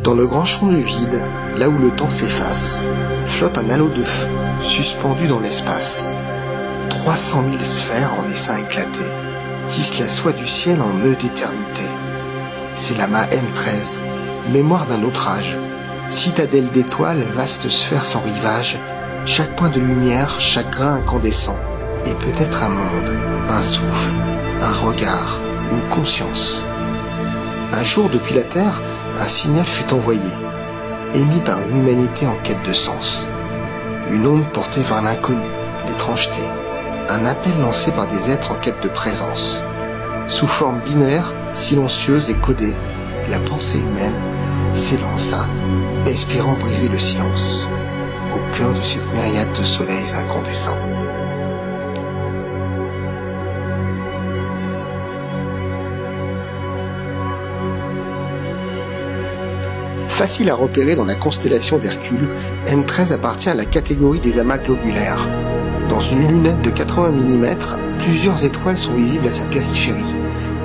Dans le grand champ du vide, là où le temps s'efface, flotte un halo de feu suspendu dans l'espace. 300 000 sphères en essaim éclaté tissent la soie du ciel en nœud d'éternité. C'est l'amas M13, mémoire d'un autre âge, citadelle d'étoiles, vaste sphère sans rivage, chaque point de lumière, chaque grain incandescent, est peut-être un monde, un souffle, un regard, une conscience. Un jour, depuis la Terre, un signal fut envoyé, émis par une humanité en quête de sens. Une onde portée vers l'inconnu, l'étrangeté, un appel lancé par des êtres en quête de présence. Sous forme binaire, silencieuse et codée, la pensée humaine s'élança, espérant briser le silence, au cœur de cette myriade de soleils incandescents. Facile à repérer dans la constellation d'Hercule, M13 appartient à la catégorie des amas globulaires. Dans une lunette de 80 mm, plusieurs étoiles sont visibles à sa périphérie.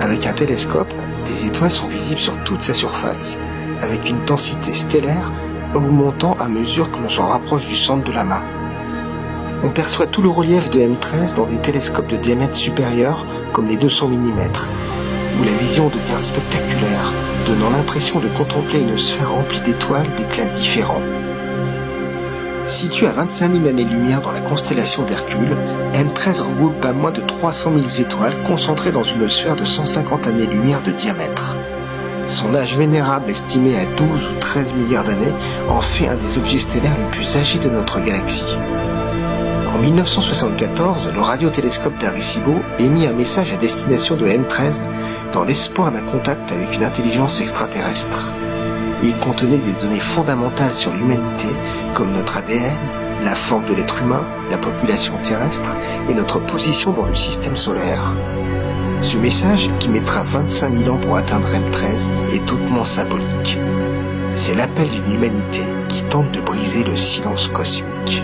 Avec un télescope, des étoiles sont visibles sur toute sa surface, avec une densité stellaire augmentant à mesure que l'on s'en rapproche du centre de l'amas. On perçoit tout le relief de M13 dans des télescopes de diamètre supérieur, comme les 200 mm, où la vision devient spectaculaire, donnant l'impression de contempler une sphère remplie d'étoiles d'éclats différents. Situé à 25 000 années-lumière dans la constellation d'Hercule, M13 regroupe pas moins de 300 000 étoiles concentrées dans une sphère de 150 années-lumière de diamètre. Son âge vénérable, estimé à 12 ou 13 milliards d'années, en fait un des objets stellaires les plus âgés de notre galaxie. En 1974, le radiotélescope d'Arecibo émit un message à destination de M13 dans l'espoir d'un contact avec une intelligence extraterrestre. Il contenait des données fondamentales sur l'humanité, comme notre ADN, la forme de l'être humain, la population terrestre et notre position dans le système solaire. Ce message, qui mettra 25 000 ans pour atteindre M13, est hautement symbolique. C'est l'appel d'une humanité qui tente de briser le silence cosmique.